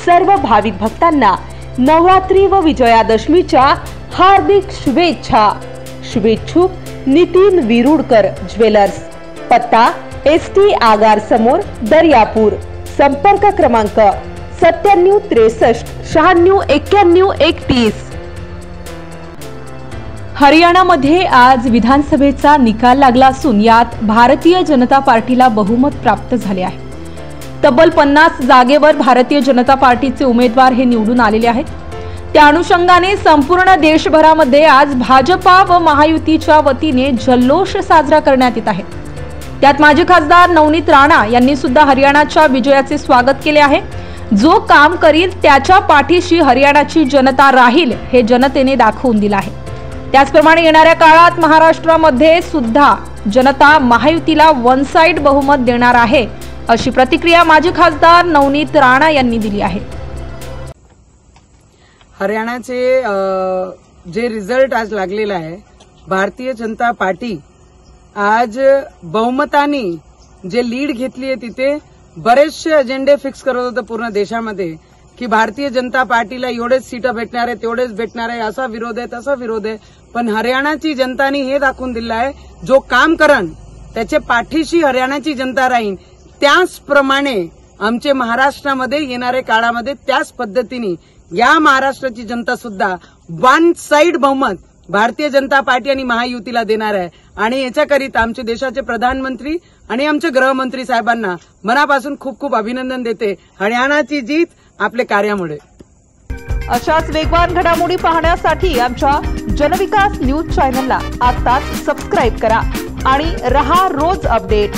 सर्व भाविक भक्तांना नवरात्री व विजयादशमीच्या हार्दिक शुभेच्छा। शुभेच्छुक नितीन विरुडकर ज्वेलर्स, पत्ता एसटी आगार समोर दर्यापूर, संपर्क क्रमांक 9763 96 91 31। हरियाणामध्ये आज विधानसभेचा निकाल लागला असून यात भारतीय जनता पार्टीला बहुमत प्राप्त झाले आहे। तब्बल 50 जागेवर भारतीय जनता पार्टीचे उमेदवार हे निवडून आलेले आहेत। त्या अनुषंगाने संपूर्ण देशभरामध्ये आज भाजपा व महायुतीच्या वतीने जल्लोष साजरा करण्यात येत आहे। त्यात माजी खासदार नवनीत राणा यांनी सुद्धा हरियाणाच्या विजयाचे स्वागत केले आहे। जो काम करील त्याच्या पाठीशी हरियाणाची जनता राहील हे जनतेने दाखवून दिले आहे। त्याचप्रमाणे येणाऱ्या काळात महाराष्ट्रामध्ये सुद्धा जनता महायुतीला वन साइड बहुमत देणार आहे, अशी प्रतिक्रिया माजी खासदार नवनीत राणा यांनी दिली आहे। हरियाणाचे जे रिझल्ट आज लागलेला आहे, भारतीय जनता पार्टी आज बहुमताने जे लीड घेतली आहे, तिथे बरेचसे अजेंडे फिक्स करत होते पूर्ण देशामध्ये की भारतीय जनता पार्टीला एवढेच सीटं भेटणार आहे, तेवढेच भेटणार आहे, असा विरोध आहे, तसा विरोध आहे। पण हरियाणाची जनताने हे दाखवून दिलं आहे, जो काम करण त्याच्या पाठीशी हरियाणाची जनता राहील। त्याचप्रमाणे आमचे महाराष्ट्रामध्ये येणाऱ्या काळामध्ये त्याच पद्धतीने या महाराष्ट्राची जनता सुद्धा वन साइड बहुमत भारतीय जनता पार्टी आणि महायुतीला देणार आहे। आणि याच्याकरिता आमचे देशाचे प्रधानमंत्री आणि आमचे गृहमंत्री साहेबांना मनापासून खूप खूप अभिनंदन देते। हरियाणाची जीत आपल्या कार्यामुळे। अशाच वेगवान घडामोडी पाहण्यासाठी आमच्या जनविकास न्यूज चॅनलला आताच सबस्क्राइब करा आणि रहा रोज अपडेट।